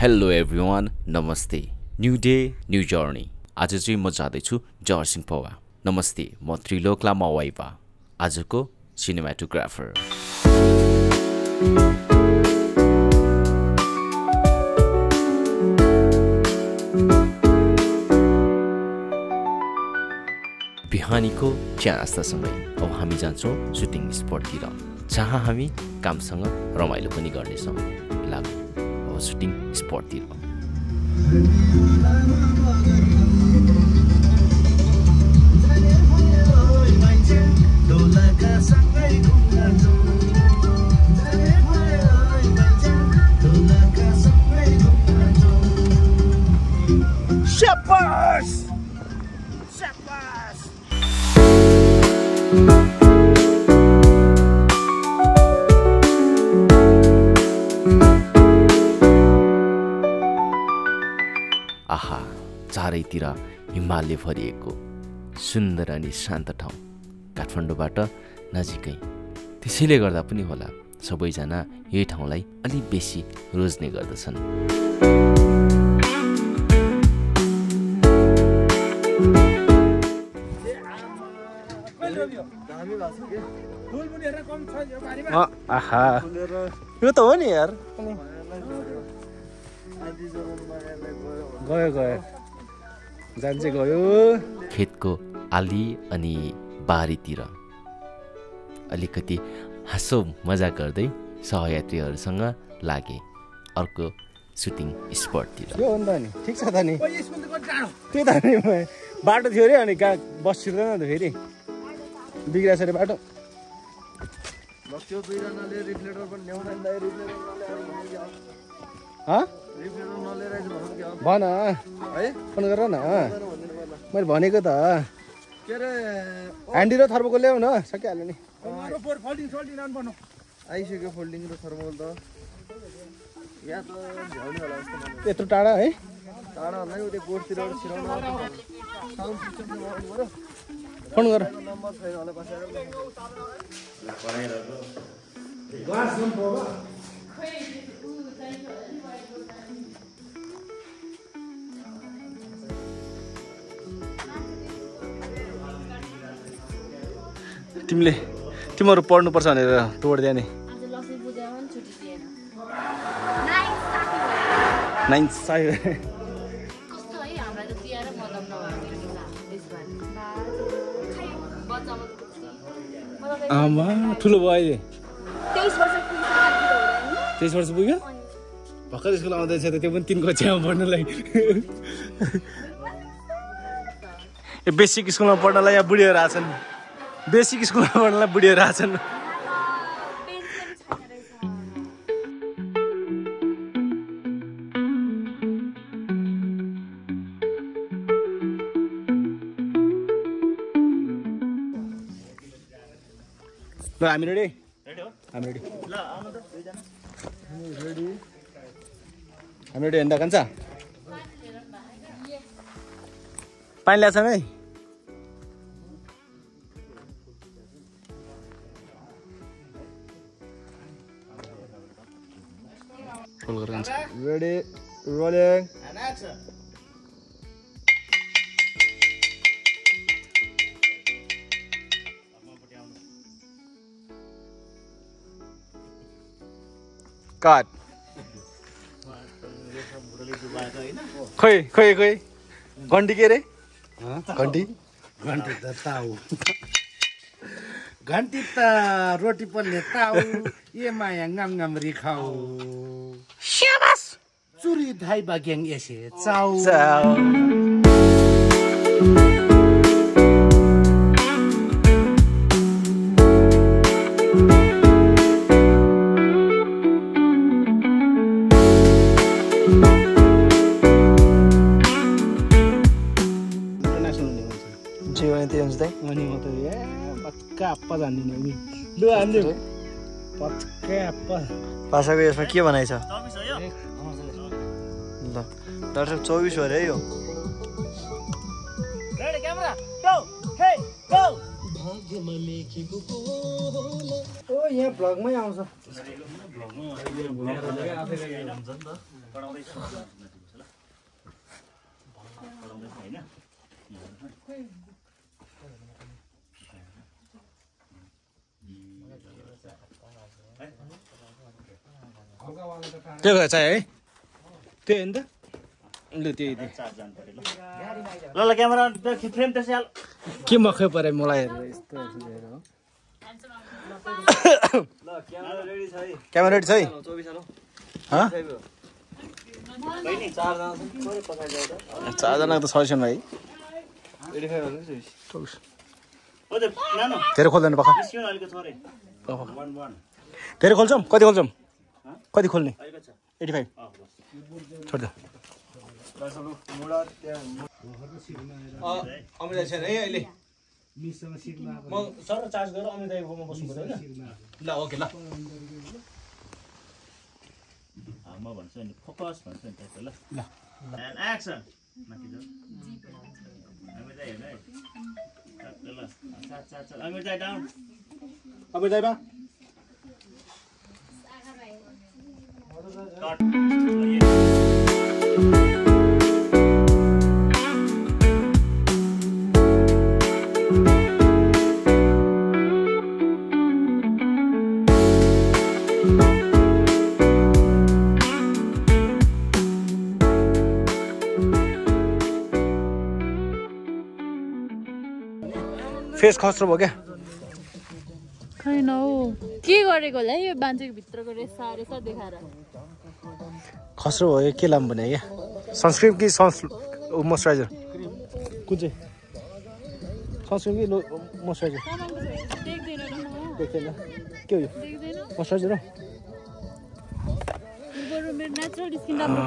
Hello everyone, नमस्ते। New day new journey. आज चाहिँ म जाँदैछु जर्सिङपवा। नमस्ते, म त्रिलोकला मवाइपा, आजको सिनेमाटोग्राफर। बिहानीको चिया नास्तासँगै अब हामी जान्छौँ सुटिङ स्पटतिर, जहाँ हामी कामसँग रमाइलो पनि गर्नेछौँ। लागु अब सुटिङ स्पटतिर। आहा, चारैतिर हिमालले भरिएको सुन्दर अनि शान्त ठाउँ, काठमाडौँबाट नजिकै। त्यसैले गर्दा पनि होला सबैजना यही ठाउँलाई अलि बेसी रोज्ने गर्दछन्। आहा, यो त हो नि यार। गयो जान्छे गयो। खेतको आली अनि बारीतिर अलिकति हाँसो मजा गर्दै सहयात्रीहरूसँग लागे अर्को सुटिङ स्पटतिर। यो हो नि त नि, ठिक छ त नि। त्यही त नि, बाटो थियो अरे अनि कहाँ बसिँदैन त फेरि, बिग्रेछ अरे बाटो। भन है, फोन गर न, मैले भनेको त। ह्यान्डी र थर्मोकोल ल्याउ न, सकिहाल्यो नि। आइसक्यो फोल्डिङ र थर्मोकोल त। यहाँ त झ्याउने होला जस्तो मलाई। यत्रो टाढा है? टाढा भन्दा उतै बोर्डतिर छिराउनु साउन्ड सिस्टम लगाउनु पर्यो। फोन गर। नम्बर छैन होला बसेर। तिमीहरू पढ्नुपर्छ भनेर तोडिदियो नि। 9 आमा ठुलो भयो अहिले। 23 वर्ष पुग्यो। भर्खर स्कुल आउँदैछ त, त्यो पनि 3 कक्षामा पढ्नलाई। बेसिक स्कुलमा पढ्नलाई यहाँ बुढीहरू आछन्। बेसिक स्कुलमा पढ्नलाई बुढीहरू आछन्। ल हामी रेडी? हामी रेडी। हामी रेडी हेर्दा खान्छ? पानी ल्याएको छ है? Ready, rolling. Cut. खोइ घन्टी के रे? घन्टी त ताउ घन्टी त रोटी पोल्ने ताउ ए माया ngam रिखाउ शाबास चुरी धाइ बाग्याङ एसे चाउ अनि म त पक्का अप्पा जान्दिनँ नि। लु हान्दियो पक्का अप्पा। भाषाको यसमा के भनाइ छ? ल डाक्टर 24 हो अरे यो। रेडी क्यामेरा गो हे गो। ओ यहाँ भ्लगमै आउँछ। त्यो चाहिँ है त्यो हेर्नु त ल त्यही ल क्यामेरा फ्रेम त्यसै हाल के मखै परे मलाई हेरेर यस्तो हो क्यामेरा रेडी छ है चारजना त सजेसन भाइ धेरै खोल्दैन पक्का धेरै खोल्छौँ कति खोल्छौँ कति खोल्ने 85 छोड्दा अमित छैन है अहिले म सर चार्ज गरेर अमित दाइकोमा बस्नु पर्यो हैन ल ओके ल म भन्छु नि फोकस भन्छु नि त्यसो ल ल एन्ड एक्सन माथि जाऊ अमित दाइ हेर्नु है ल चाच अमित दाइ डाउन अमित दाइ बा फेस खस्रो भयो क्या खैन हौ के गरेको होला यो मान्छेको भित्रको रेसा रेसा देखाएर खस्रो भयो के लाम भने क्या सनस्क्रिन कि मोइस्चराइजर कुन चाहिँ सनस्क्रिन कि मोइस्चराइजर देख्दैन के हो यो मोइस्चराइजर हो बरु मेरो नेचुरल स्किन राम्रो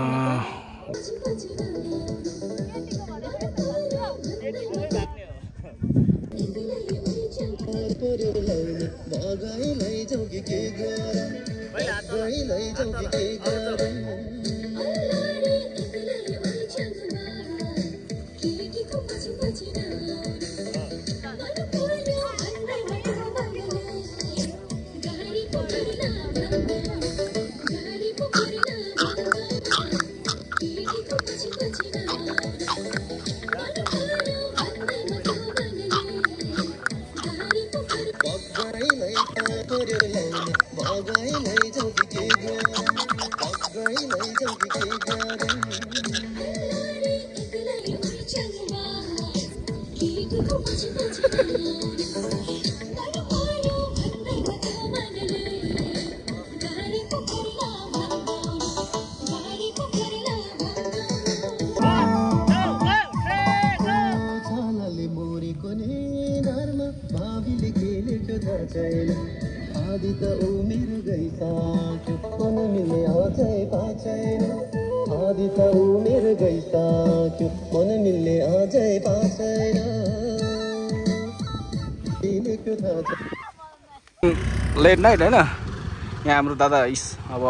लेट नाइट हैन यहाँ हाम्रो दादा इस अब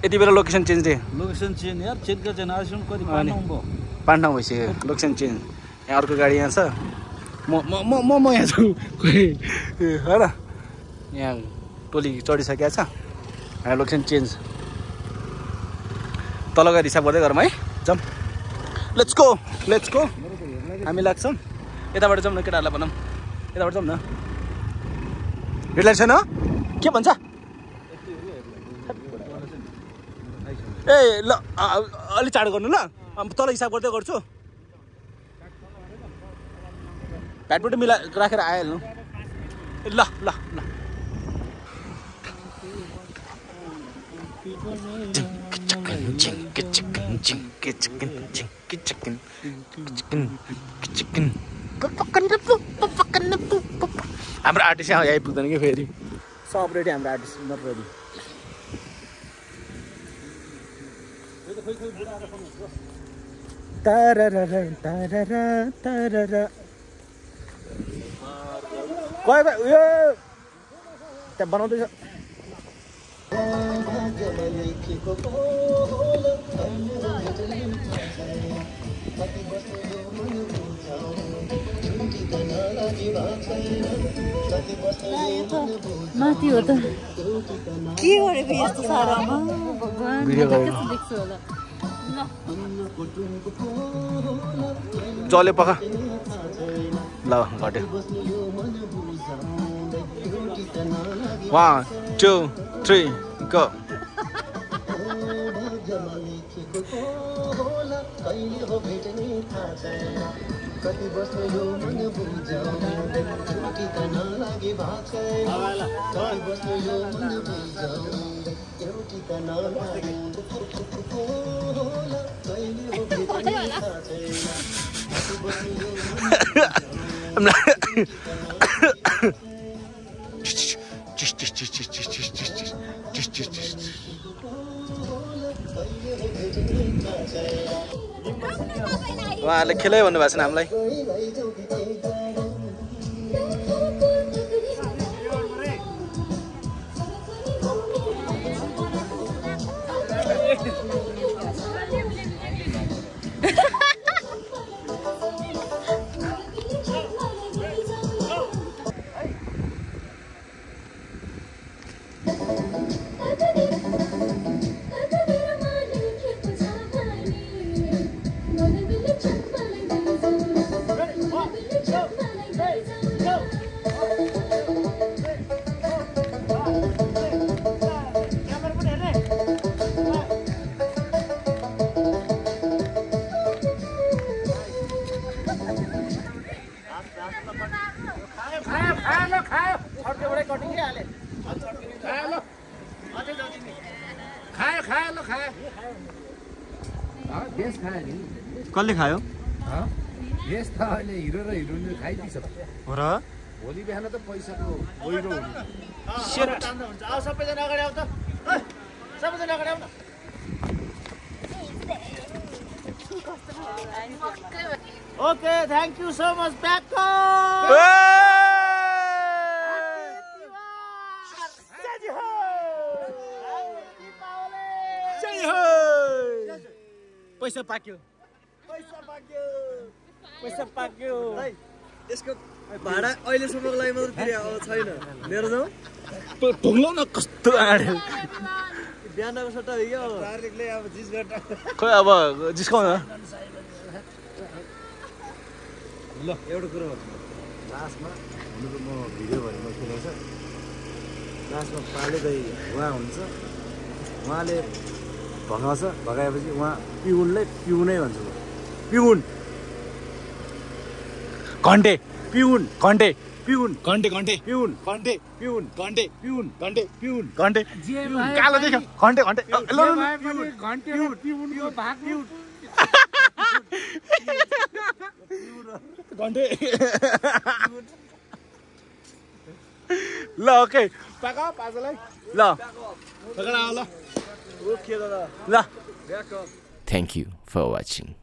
यति बेला location change they location change यार चेक गर्छ आजसम्म कति पाण्डा भइसक्यो लोकेसन चेन्ज यहाँ अर्को गाडी यहाँ छ म यहाँ छु खोइ हैन यहाँ टोली चढिसकेको छ यहाँ लोकेसन चेन्ज तल गएर हिसाब गर्दै गरौँ है जाउँ लेट्स गो हामी लाग्छौँ यताबाट जाउँ न केटाहरूलाई भनौँ यताबाट जाउँ न हेडलाइट छैन के भन्छ ए ल अलि चाँडो गर्नु ल तल हिसाब गर्दै गर्छु भ्याटबाट राखेर आइहाल्नु ल ल ल हाम्रो आर्टिस्ट यहाँ आइपुग्दैन कि फेरि सब रेडी हाम्रो आर्टिस्ट नट रेडी उयो त्यहाँ बनाउँदैछ माथि हो त के गरेको यस्तो साह्रोमा भगवान भिडियो गरेको कस्तो देख्छु होला जले पख ल घट्यो 1 2 3 go उहाँहरूले खेलै भन्नुभएको छैन हामीलाई कसले खायो यस त अहिले हिरो र हिरोइनले खाइदिन्छ हो र भोलि बिहान त पैसाको गहिरो हुने आऊ सबैजना अगाडि आऊ त सबैजना अगाडि आऊ न okay thank you so much ब्याकको पैसा पाक्यो पैसा पाक्यो यसको भाडा अहिलेसम्मको लागि मात्र फेरि छैन मेरो जाउँ ढुङ्लो न कस्तो आड्यो बिहानको सट्टा भयो तारिकले अब जिस गर्दा खोइ अब जिस्काउन ल एउटा कुरो लास्टमा हुनुको म भिडियोभरिमा खेलेको छ लास्टमा पाले दाइ उहाँ हुन्छ उहाँले भगाउँछ भगाएपछि उहाँ पिउनलाई पिउनै भन्छ पिउन घन्टे पिउन घन्टे पिउन घन्टे घन्टे पिउन घन्टे पिउन घन्टे पिउन घन्टे पिउन घन्टे कालो देख्यो घन्टे घन्टे ल ल घन्टे ल ओके पाका पाजलाई ल पकडा ल ओके दादा Thank you for watching.